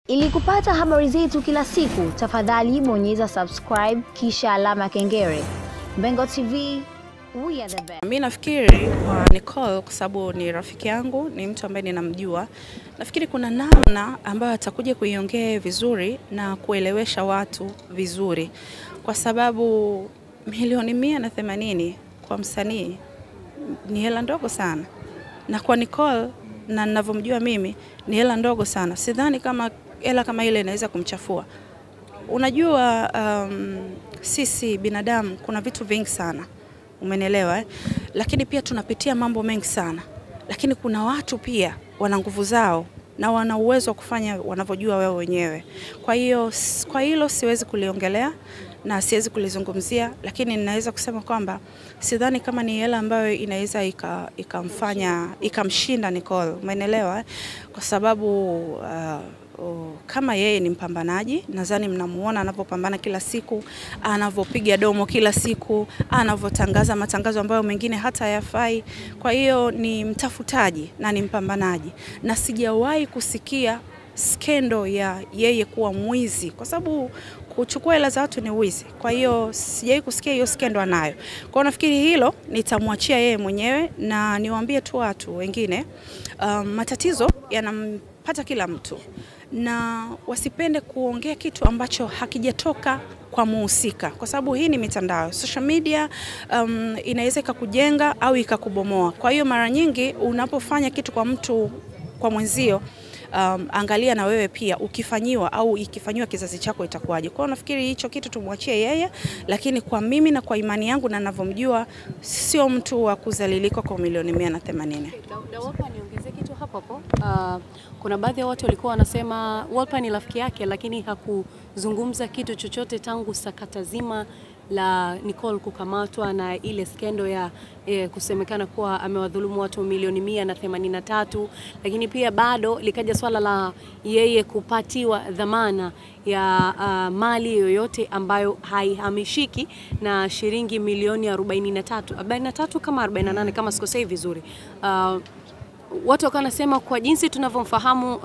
Ili kupata habari zetu kila siku, tafadhali bonyeza subscribe kisha alama ya kengele. Mbengo TV, we are the best. Mimi nafikiri Nicole kwa sababu ni rafiki yangu, ni mtu ambaye ninamjua. Nafikiri kuna namna ambayo atakuja kuiongea vizuri na kuelewesha watu vizuri. Kwa sababu milioni 180 kwa msanii ni hela ndogo sana. Na kwa Nicole na ninavyomjua mimi ni hela ndogo sana. Sidhani kama hela kama ile inaweza kumchafua. Unajua sisi binadamu kuna vitu vingi sana. Umenielewa Lakini pia tunapitia mambo mengi sana. Lakini kuna watu pia wana nguvu zao na wana uwezo wa kufanya wanavyojua wao wenyewe. Kwa hiyo kwa hilo siwezi kuliongelea na siwezi kulizungumzia, lakini ninaweza kusema kwamba sidhani kama ni hela ambayo inaweza ikamshinda Nicole. Umenielewa Kwa sababu kama yeye ni mpambanaji, nadhani mnamuona anapopambana kila siku, anavyopiga domo kila siku, anavyotangaza matangazo ambayo mengine hata hayafai. Kwa hiyo ni mtafutaji na ni mpambanaji, na sijawahi kusikia skendo ya yeye kuwa mwizi, kwa sababu kuchukua hela za watu ni wizi. Kwa hiyo sijawahi kusikia hiyo skendo anayo. Kwa nafikiri hilo nitamwachia yeye mwenyewe, na niwaambie tu watu wengine matatizo yanampata kila mtu, na wasipende kuongea kitu ambacho hakijatoka kwa muhusika, kwa sababu hii ni mitandao. Social media inaweza ikakujenga au ikakubomoa. Kwa hiyo mara nyingi unapofanya kitu kwa mtu, kwa mwenzio, angalia na wewe pia ukifanyiwa au ikifanyiwa kizazi chako itakuwaje. Kwa hiyo nafikiri hicho kitu tumwachie yeye, lakini kwa mimi na kwa imani yangu na ninavyomjua sio mtu wa kuzalilika kwa milioni 180. Wolper, niongeze kitu hapo. Kuna baadhi ya watu walikuwa wanasema Wolper ni rafiki yake, lakini hakuzungumza kitu chochote tangu sakata zima la Nicole kukamatwa na ile skendo ya kusemekana kuwa amewadhulumu watu milioni 183, lakini pia bado likaja swala la yeye kupatiwa dhamana ya mali yoyote ambayo haihamishiki na shilingi milioni 43 kama 48 kama sikosei vizuri. Watu wakawa nasema kwa jinsi tunavyomfahamu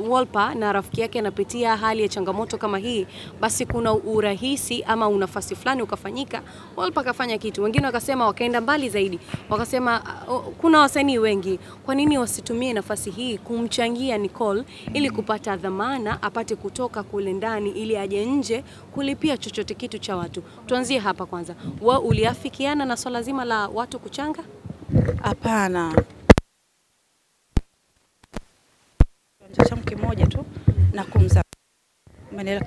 Wolper na rafiki yake anapitia hali ya changamoto kama hii, basi kuna urahisi ama unafasi fulani ukafanyika Wolper kafanya kitu. Wengine wakasema, wakaenda mbali zaidi, wakasema kuna wasanii wengi, kwa nini wasitumie nafasi hii kumchangia Nicole ili kupata dhamana, apate kutoka kule ndani ili aje nje kulipia chochote kitu cha watu. Tuanzie hapa kwanza. Wewe uliafikiana na swala zima la watu kuchanga? Hapana. Changu kimoja tu na kumza. Maneno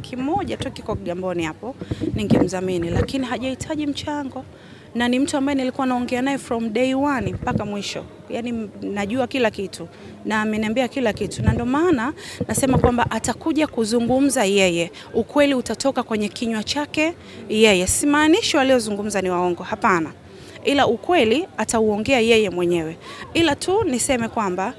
kimoja tu kiko Kigamboni hapo, ningemdhamini, lakini hajahitaji mchango, na ni mtu ambaye nilikuwa naongea naye from day one mpaka mwisho. Yaani najua kila kitu na ameniambia kila kitu, na ndio maana nasema kwamba atakuja kuzungumza yeye. Ukweli utatoka kwenye kinywa chake yeye. Simaanishi waliozungumza ni waongo, hapana. Ila ukweli atauongea yeye mwenyewe. Ila tu niseme kwamba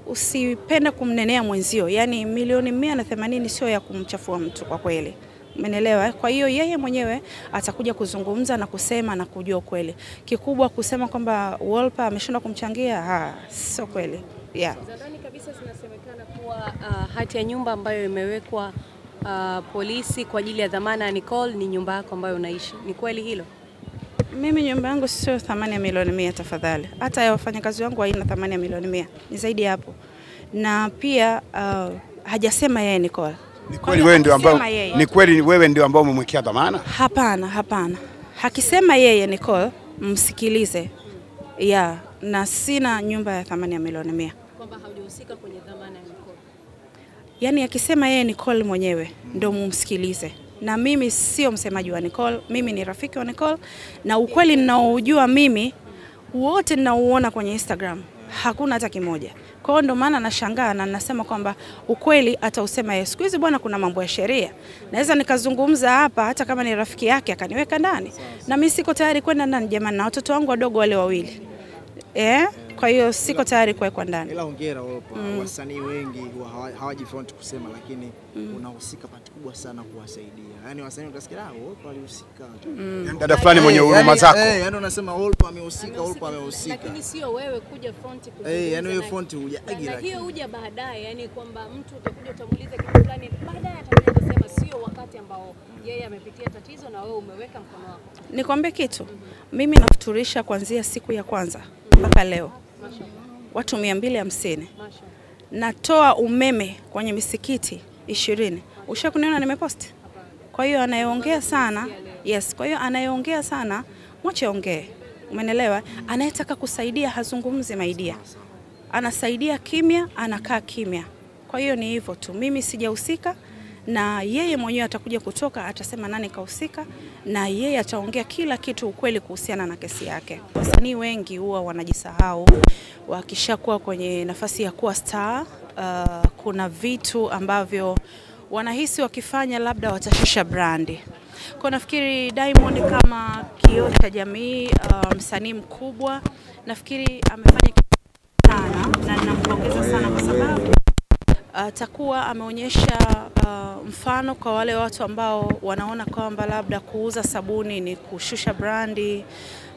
usipende kumnenea mwenzio. Yaani milioni 180 sio ya kumchafua mtu kwa kweli. Umeelewa? Kwa hiyo yeye mwenyewe atakuja kuzungumza na kusema na kujua kweli. Kikubwa kusema kwamba Wolper ameshindwa kumchangia, sio kweli. Zadani kabisa zinasemekana kuwa hati ya nyumba ambayo imewekwa polisi kwa ajili ya dhamana ya Nicole ni nyumba yako ambayo unaishi. Ni kweli hilo? Mimi nyumba yangu sio thamani ya milioni 100 tafadhali. Hata ya wafanyakazi wangu haina thamani ya milioni 100. Ni zaidi hapo. Na pia hajasema yeye Nicole. Ni kweli wewe ndio ambao umemwekea dhamana? Hapana. Hakisema yeye Nicole, msikilize. Na sina nyumba ya thamani ya milioni 100. Kwamba haujahusika kwenye dhamana ya Nicole. Yaani akisema yeye Nicole mwenyewe ndio mumsikilize. Na mimi sio msemaji wa Nicole, mimi ni rafiki wa Nicole, na ukweli ninaojua mimi wote ninauona kwenye Instagram, hakuna hata kimoja. Kwa hiyo ndio maana nashangaa na nasema kwamba ukweli atausema yeye. Siku hizi bwana kuna mambo ya sheria. Naweza nikazungumza hapa hata kama ni rafiki yake akaniweka ndani. Na mimi siko tayari kwenda ndani jamani, na watoto wangu wadogo wale wawili. Kwa hiyo siko tayari kuwekwa ndani. Ila hongera Wolpa, wasanii wengi hawaji front kusema, lakini unahusika pati kubwa sana kuwasaidia. Yaani wasanii utasikia Wolpa alihusika. Dada fulani mwenye huruma zako. Yaani unasema Wolpa amehusika, Wolpa amehusika. Lakini sio wewe kuja front kuzungumza. Yaani wewe front hujagi, na hiyo huja baadaye, yani kwamba mtu utakuja utamuuliza kitu fulani baadaye atakuja kusema sio wakati ambao yeye amepitia tatizo na wewe umeweka mkono wako. Nikwambie kitu, mimi nafuturisha kuanzia siku ya kwanza mpaka leo. Watu 250. Natoa umeme kwenye misikiti 20. Ushakuniona nimepost? Kwa hiyo anayeongea sana, yes, kwa hiyo anayeongea sana, mwache ongee. Umeelewa? Anayetaka kusaidia hazungumzi maidia. Anasaidia kimya, anakaa kimya. Kwa hiyo ni hivyo tu. Mimi sijahusika na yeye mwenyewe atakuja kutoka atasema nani kahusika na yeye ataongea kila kitu ukweli kuhusiana na kesi yake. Wasanii wengi huwa wanajisahau wakishakuwa kwenye nafasi ya kuwa star. Kuna vitu ambavyo wanahisi wakifanya labda watashusha brandi. Kwa nafikiri Diamond kama kioo cha jamii, msanii mkubwa, nafikiri amefanya sana na ninampongeza sana kwa sababu atakuwa ameonyesha mfano kwa wale watu ambao wanaona kwamba labda kuuza sabuni ni kushusha brandi.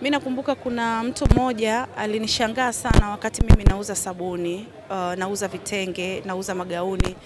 Mimi nakumbuka kuna mtu mmoja alinishangaa sana wakati mimi nauza sabuni, nauza vitenge, nauza magauni.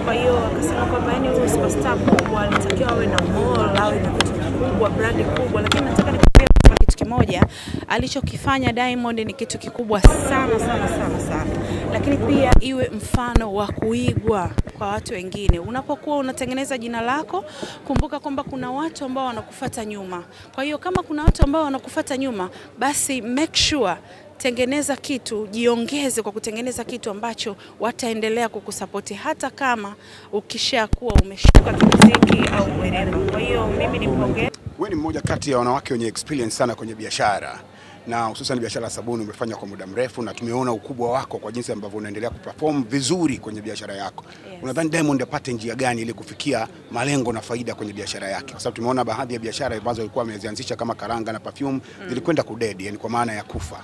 Kwa hiyo akasema kwamba yani huyo superstar kubwa alitakiwa awe na mall, awe na vitu vikubwa, brandi kubwa, lakini nataka nikwambie kitu kimoja, alichokifanya Diamond ni kitu kikubwa sana sana sana sana. Lakini pia iwe mfano wa kuigwa kwa watu wengine. Unapokuwa unatengeneza jina lako, kumbuka kwamba kuna watu ambao wanakufuata nyuma. Kwa hiyo kama kuna watu ambao wanakufuata nyuma, basi make sure tengeneza kitu, jiongeze kwa kutengeneza kitu ambacho wataendelea kukusapoti hata kama ukishakuwa umeshuka kimuziki au whatever. Kwa hiyo mimi nimpongeze. Wewe ni mmoja kati ya wanawake wenye experience sana kwenye biashara, na hususan biashara ya sabuni umefanya kwa muda mrefu, na tumeona ukubwa wako kwa jinsi ambavyo unaendelea kuperform vizuri kwenye biashara yako. Yes. Unadhani Diamond apate njia gani ili kufikia malengo na faida kwenye biashara yake? Kwa sababu tumeona baadhi ya biashara ambazo alikuwa amezianzisha kama karanga na perfume zilikwenda kudedi, yani kwa maana ya kufa.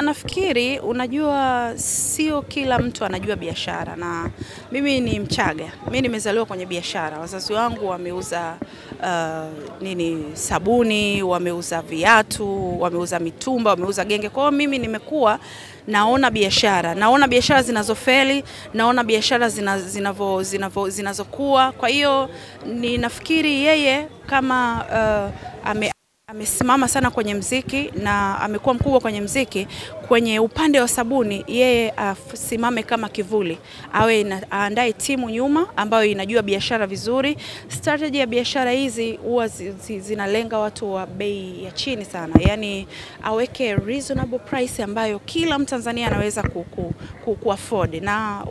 Nafikiri unajua sio kila mtu anajua biashara, na mimi ni Mchaga. Mimi nimezaliwa kwenye biashara. Wazazi wangu wameuza sabuni, wameuza viatu, wameuza mitumba, wameuza genge. Kwa hiyo mimi nimekuwa naona biashara zinazofeli, naona biashara zinazokuwa. Kwa hiyo ninafikiri yeye kama amesimama sana kwenye mziki na amekuwa mkubwa kwenye mziki, kwenye upande wa sabuni yeye asimame kama kivuli, aandae timu nyuma ambayo inajua biashara vizuri. Strategy ya biashara hizi huwa zinalenga watu wa bei ya chini sana, yani aweke reasonable price ambayo kila Mtanzania anaweza kuafford, na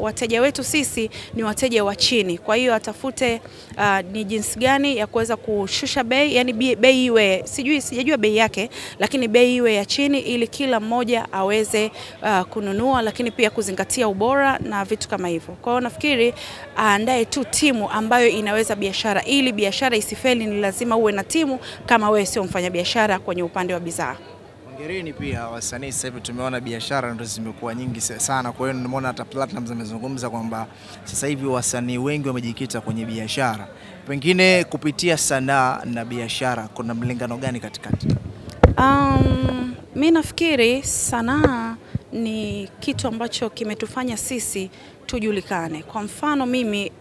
wateja wetu sisi ni wateja wa chini. Kwa hiyo atafute ni jinsi gani ya kuweza kushusha bei, yani bei iwe, sijajua bei yake, lakini bei iwe ya chini ili kila mmoja aweze kununua, lakini pia kuzingatia ubora na vitu kama hivyo. Kwa hiyo nafikiri aandae tu timu ambayo inaweza biashara, ili biashara isifeli ni lazima uwe na timu kama wewe sio mfanya biashara kwenye upande wa bidhaa. Hongereni pia wasanii, sasa hivi tumeona biashara ndio zimekuwa nyingi sana. Kwa hiyo nimeona hata Platinum amezungumza kwamba sasa hivi wasanii wengi wamejikita kwenye biashara. Pengine kupitia sanaa na biashara kuna mlingano gani katikati? Mimi nafikiri sanaa ni kitu ambacho kimetufanya sisi tujulikane. Kwa mfano mimi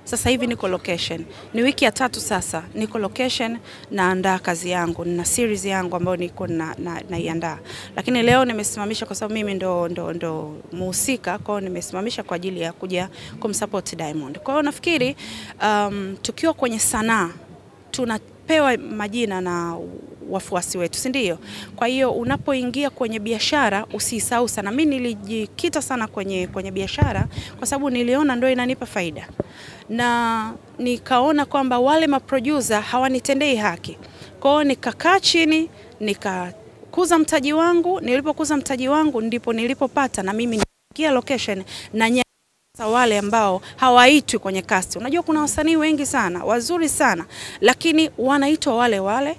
sasa hivi niko location. Ni wiki ya 3 sasa niko location, naandaa kazi yangu, na series yangu ambayo niko naiandaa. Lakini leo nimesimamisha kwa sababu mimi ndo muhusika, kwa hiyo nimesimamisha kwa ajili ya kuja kumsupport Diamond. Kwa hiyo nafikiri tukiwa kwenye sanaa tunapewa majina na wafuasi wetu, si ndio? Kwa hiyo unapoingia kwenye biashara usisahau sana. Mimi nilijikita sana kwenye biashara kwa sababu niliona ndio inanipa faida, na nikaona kwamba wale maproducer hawanitendei haki. Kwa hiyo nikakaa chini, nikakuza mtaji wangu. Nilipokuza mtaji wangu ndipo nilipopata na mimi nikia location na wale ambao hawaitwi kwenye cast. Unajua kuna wasanii wengi sana wazuri sana, lakini wanaitwa wale wale,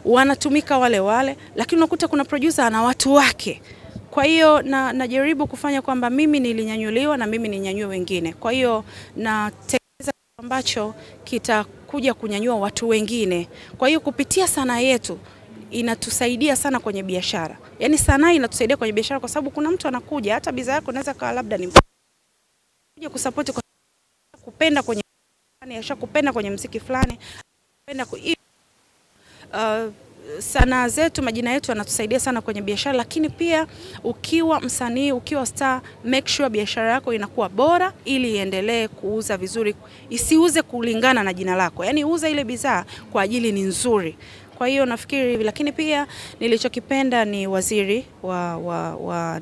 wanatumika wale wale, lakini unakuta kuna producer ana watu wake. Kwa hiyo najaribu kufanya kwamba mimi nilinyanyuliwa na mimi ninyanyue wengine. Kwa hiyo natengeneza ambacho kitakuja kunyanyua watu wengine. Kwa hiyo kupitia sanaa yetu inatusaidia sana kwenye biashara. Yaani sanaa inatusaidia kwenye biashara kwa sababu kuna mtu anakuja hata bidhaa yako inaweza kawa labda ni kuja kusupport kwa kupenda kwenye fulani, ashakupenda kwenye muziki fulani, kupenda sanaa zetu, majina yetu yanatusaidia sana kwenye biashara, lakini pia ukiwa msanii, ukiwa star, make sure biashara yako inakuwa bora ili iendelee kuuza vizuri, isiuze kulingana na jina lako. Yaani uza ile bidhaa kwa ajili ni nzuri. Kwa hiyo nafikiri hivi, lakini pia nilichokipenda ni waziri wa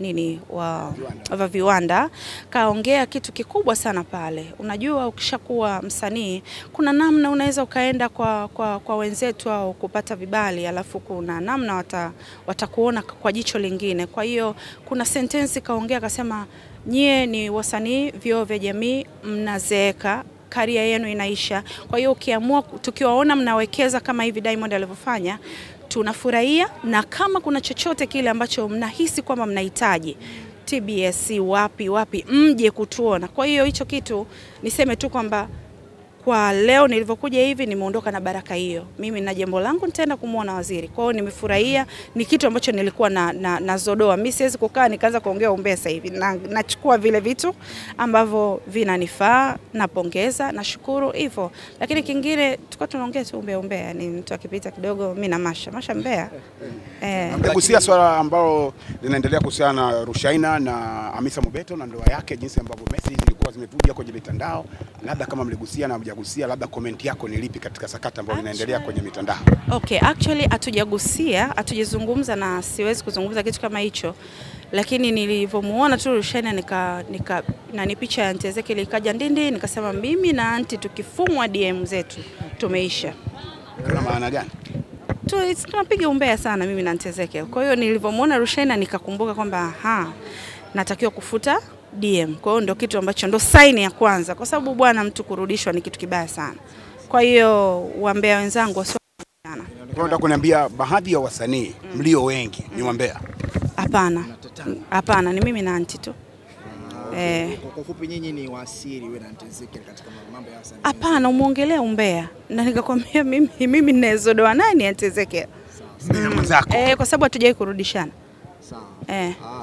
viwanda kaongea kitu kikubwa sana pale. Unajua ukishakuwa msanii kuna namna unaweza ukaenda kwa wenzetu au kupata vibali, alafu kuna namna watakuona kwa jicho lingine. Kwa hiyo kuna sentence kaongea akasema, nyie ni wasanii, vyoo vya jamii, mnazeeka, career yenu inaisha. Kwa hiyo ukiamua, tukiwaona mnawekeza kama hivi Diamond alivyofanya, tunafurahia, na kama kuna chochote kile ambacho mnahisi kwamba mnahitaji, TBS wapi mje kutuona. Kwa hiyo hicho kitu niseme tu kwamba kwa leo nilivyokuja hivi nimeondoka na baraka hiyo. Mimi na jambo langu nitaenda kumuona waziri. Kwa hiyo nimefurahia, ni kitu ambacho nilikuwa nazodoa. Mimi siwezi kukaa nikaanza kuongea umbea sasa hivi. Nachukua vile vitu ambavyo vinanifaa, napongeza, nashukuru hivyo. Lakini kingine tulikuwa tunaongea tu umbea, ni mtu akipita kidogo mimi na Masha mbea. Mtagusia swala ambalo linaendelea kuhusiana na Rushaynah na Hamisa Mobeto na ndoa yake, jinsi ambavyo message zilikuwa zimevuja kwenye mitandao. Labda kama mligusia na hamjagusia, labda comment yako ni lipi katika sakata ambayo inaendelea kwenye mitandao? Okay, actually hatujazungumza na siwezi kuzungumza kitu kama hicho. Lakini nilivyomuona tu Rushaynah na ni picha ya Aunty Ezekiel ikaja ndindi, nikasema mimi na Aunty tukifumwa DM zetu tumeisha. Kuna maana gani? Tunapiga umbea sana mimi na Aunty Ezekiel. Kwa hiyo nilivyomuona Rushaynah nikakumbuka kwamba natakiwa kufuta DM. Kwa hiyo ndio kitu ambacho ndo sign ya kwanza, kwa sababu bwana, mtu kurudishwa ni kitu kibaya sana. Kwa hiyo wambea wenzangu wasio sana. Kwa hiyo nataka kuniambia baadhi ya wasanii mlio wengi ni wambea? Hapana, ni mimi na Aunty tu. Kwa ufupi nyinyi ni wasiri wewe na Aunty Ezekiel katika mambo ya wasanii? Hapana, umuongelea umbea. Na nikakwambia mimi ninazodoa naye ni Aunty Ezekiel. Sawa. Kwa sababu hatujawahi kurudishana. Sawa.